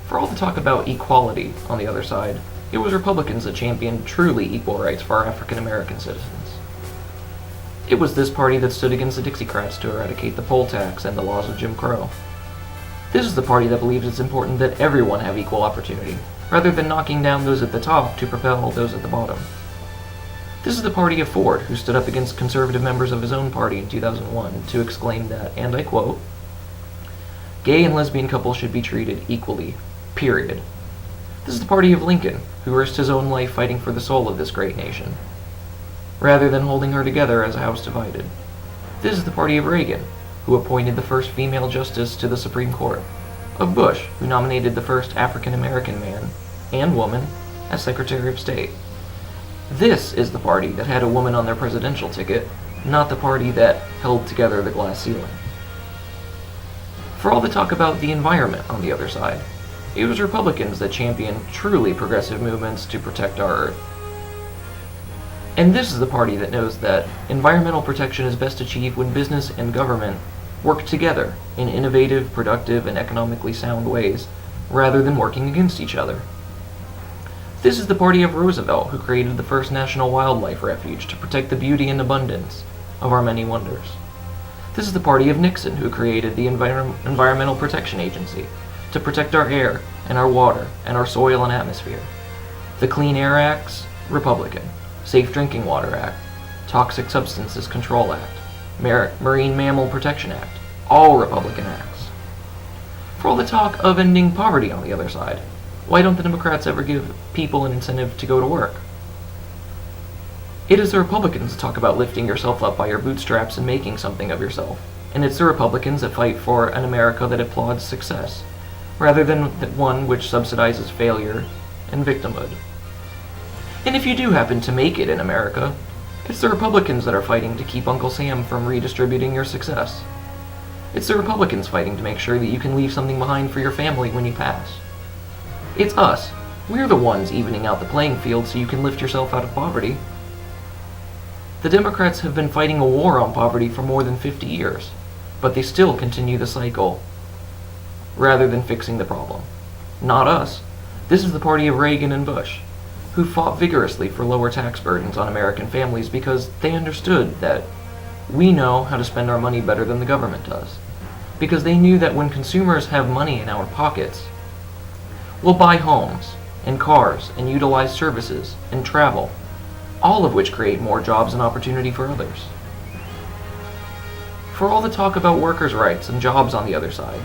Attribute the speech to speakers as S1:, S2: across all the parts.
S1: For all the talk about equality on the other side, it was Republicans that championed truly equal rights for our African American citizens. It was this party that stood against the Dixiecrats to eradicate the poll tax and the laws of Jim Crow. This is the party that believes it's important that everyone have equal opportunity, rather than knocking down those at the top to propel those at the bottom. This is the party of Ford, who stood up against conservative members of his own party in 2001 to exclaim that, and I quote, "Gay and lesbian couples should be treated equally, period." This is the party of Lincoln, who risked his own life fighting for the soul of this great nation, rather than holding her together as a house divided. This is the party of Reagan, who appointed the first female justice to the Supreme Court, of Bush, who nominated the first African-American man and woman as Secretary of State. This is the party that had a woman on their presidential ticket, not the party that held together the glass ceiling. For all the talk about the environment on the other side, it was Republicans that championed truly progressive movements to protect our Earth. And this is the party that knows that environmental protection is best achieved when business and government work together in innovative, productive, and economically sound ways, rather than working against each other. This is the party of Roosevelt, who created the first national wildlife refuge to protect the beauty and abundance of our many wonders. This is the party of Nixon, who created the Environmental Protection Agency to protect our air and our water and our soil and atmosphere. The Clean Air Act's Republican. Safe Drinking Water Act, Toxic Substances Control Act, Marine Mammal Protection Act, all Republican acts. For all the talk of ending poverty on the other side, why don't the Democrats ever give people an incentive to go to work? It is the Republicans that talk about lifting yourself up by your bootstraps and making something of yourself, and it's the Republicans that fight for an America that applauds success, rather than one which subsidizes failure and victimhood. And if you do happen to make it in America, it's the Republicans that are fighting to keep Uncle Sam from redistributing your success. It's the Republicans fighting to make sure that you can leave something behind for your family when you pass. It's us. We're the ones evening out the playing field so you can lift yourself out of poverty. The Democrats have been fighting a war on poverty for more than 50 years, but they still continue the cycle rather than fixing the problem. Not us. This is the party of Reagan and Bush, who fought vigorously for lower tax burdens on American families because they understood that we know how to spend our money better than the government does. Because they knew that when consumers have money in our pockets, we'll buy homes and cars and utilize services and travel, all of which create more jobs and opportunity for others. For all the talk about workers' rights and jobs on the other side,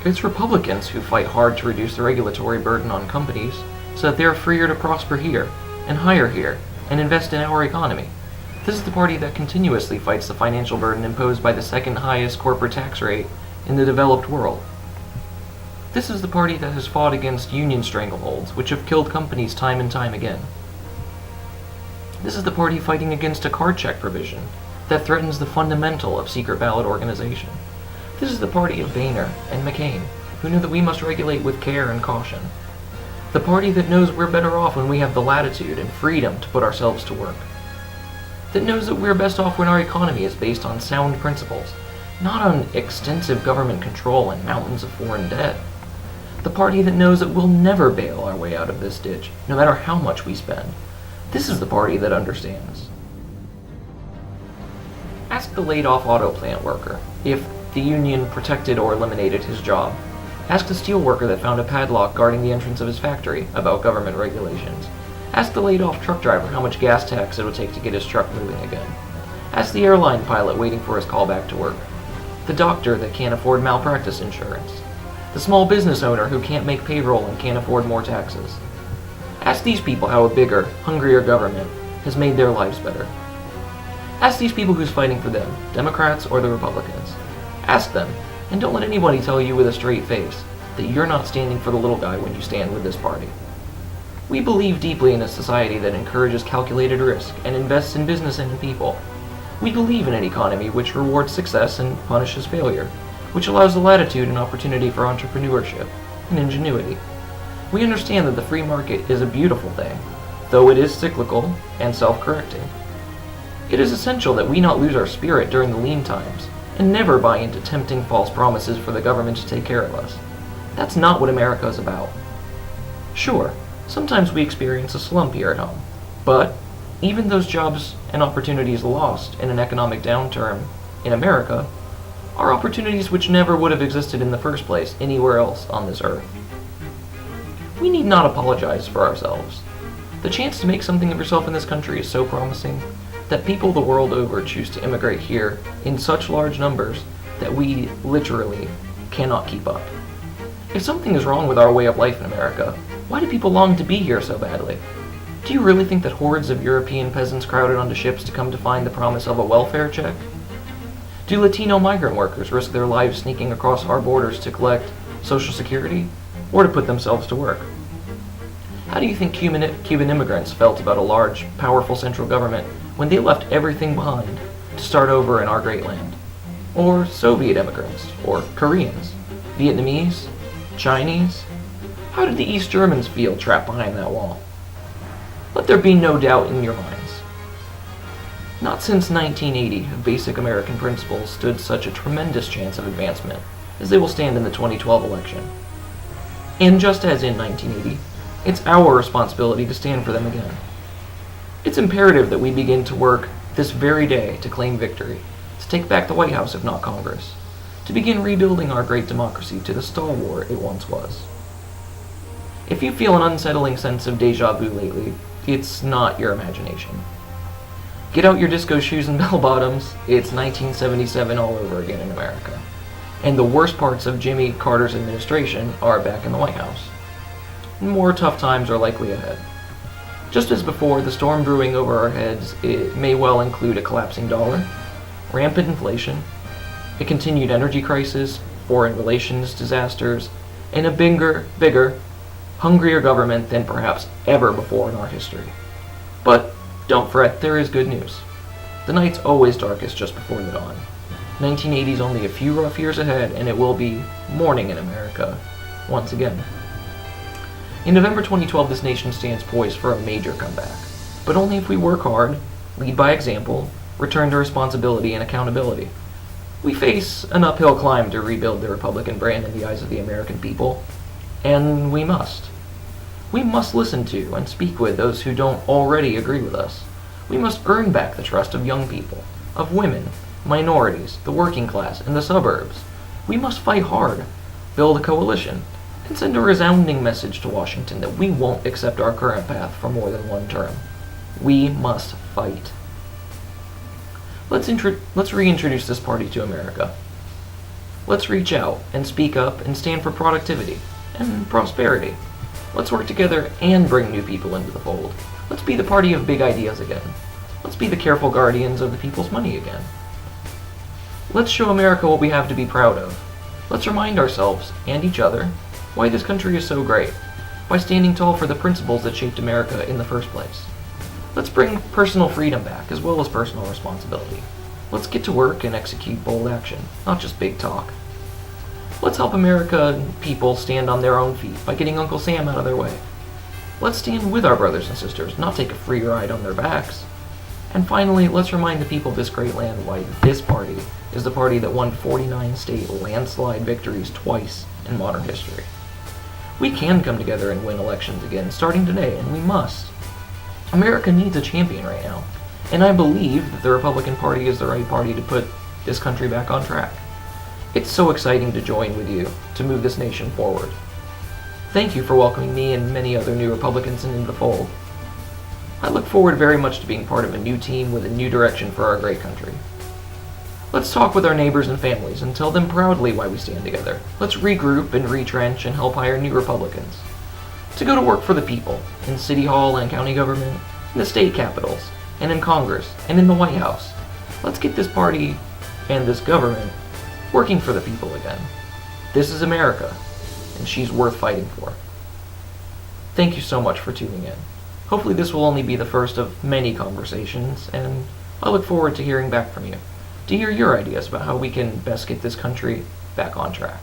S1: it's Republicans who fight hard to reduce the regulatory burden on companies so that they are freer to prosper here, and hire here, and invest in our economy. This is the party that continuously fights the financial burden imposed by the second highest corporate tax rate in the developed world. This is the party that has fought against union strangleholds, which have killed companies time and time again. This is the party fighting against a card check provision that threatens the fundamental of secret ballot organization. This is the party of Boehner and McCain, who knew that we must regulate with care and caution. The party that knows we're better off when we have the latitude and freedom to put ourselves to work. That knows that we're best off when our economy is based on sound principles, not on extensive government control and mountains of foreign debt. The party that knows that we'll never bail our way out of this ditch, no matter how much we spend. This is the party that understands. Ask the laid-off auto plant worker if the union protected or eliminated his job. Ask the steel worker that found a padlock guarding the entrance of his factory about government regulations. Ask the laid-off truck driver how much gas tax it would take to get his truck moving again. Ask the airline pilot waiting for his call back to work. The doctor that can't afford malpractice insurance. The small business owner who can't make payroll and can't afford more taxes. Ask these people how a bigger, hungrier government has made their lives better. Ask these people who's fighting for them, Democrats or the Republicans. Ask them, and don't let anybody tell you with a straight face that you're not standing for the little guy when you stand with this party. We believe deeply in a society that encourages calculated risk and invests in business and in people. We believe in an economy which rewards success and punishes failure, which allows the latitude and opportunity for entrepreneurship and ingenuity. We understand that the free market is a beautiful thing, though it is cyclical and self-correcting. It is essential that we not lose our spirit during the lean times, and never buy into tempting false promises for the government to take care of us. That's not what America is about. Sure, sometimes we experience a slump here at home, but even those jobs and opportunities lost in an economic downturn in America are opportunities which never would have existed in the first place anywhere else on this earth. We need not apologize for ourselves. The chance to make something of yourself in this country is so promising that people the world over choose to immigrate here in such large numbers that we literally cannot keep up. If something is wrong with our way of life in America, why do people long to be here so badly? Do you really think that hordes of European peasants crowded onto ships to come to find the promise of a welfare check? Do Latino migrant workers risk their lives sneaking across our borders to collect Social Security or to put themselves to work? How do you think Cuban immigrants felt about a large, powerful central government when they left everything behind to start over in our great land? Or Soviet immigrants, or Koreans, Vietnamese, Chinese? How did the East Germans feel trapped behind that wall? Let there be no doubt in your minds. Not since 1980 have basic American principles stood such a tremendous chance of advancement as they will stand in the 2012 election. And just as in 1980, it's our responsibility to stand for them again. It's imperative that we begin to work this very day to claim victory, to take back the White House if not Congress, to begin rebuilding our great democracy to the stalwart it once was. If you feel an unsettling sense of deja vu lately, it's not your imagination. Get out your disco shoes and bell bottoms, it's 1977 all over again in America. And the worst parts of Jimmy Carter's administration are back in the White House. More tough times are likely ahead. Just as before, the storm brewing over our heads, it may well include a collapsing dollar, rampant inflation, a continued energy crisis, foreign relations disasters, and a bigger, hungrier government than perhaps ever before in our history. But don't fret, there is good news. The night's always darkest just before the dawn. 1980 is only a few rough years ahead, and it will be morning in America once again. In November 2012, this nation stands poised for a major comeback, but only if we work hard, lead by example, return to responsibility and accountability. We face an uphill climb to rebuild the Republican brand in the eyes of the American people, and we must. We must listen to and speak with those who don't already agree with us. We must earn back the trust of young people, of women, minorities, the working class, and the suburbs. We must fight hard, build a coalition, and send a resounding message to Washington that we won't accept our current path for more than one term. We must fight. Let's reintroduce this party to America. Let's reach out and speak up and stand for productivity and prosperity. Let's work together and bring new people into the fold. Let's be the party of big ideas again. Let's be the careful guardians of the people's money again. Let's show America what we have to be proud of. Let's remind ourselves, and each other, why this country is so great, by standing tall for the principles that shaped America in the first place. Let's bring personal freedom back, as well as personal responsibility. Let's get to work and execute bold action, not just big talk. Let's help American people stand on their own feet by getting Uncle Sam out of their way. Let's stand with our brothers and sisters, not take a free ride on their backs. And finally, let's remind the people of this great land why this party is the party that won 49 state landslide victories twice in modern history. We can come together and win elections again, starting today, and we must. America needs a champion right now, and I believe that the Republican Party is the right party to put this country back on track. It's so exciting to join with you to move this nation forward. Thank you for welcoming me and many other new Republicans into the fold. I look forward very much to being part of a new team with a new direction for our great country. Let's talk with our neighbors and families and tell them proudly why we stand together. Let's regroup and retrench and help hire new Republicans to go to work for the people in City Hall and county government, in the state capitals, and in Congress, and in the White House. Let's get this party and this government working for the people again. This is America, and she's worth fighting for. Thank you so much for tuning in. Hopefully this will only be the first of many conversations, and I look forward to hearing back from you, to hear your ideas about how we can best get this country back on track.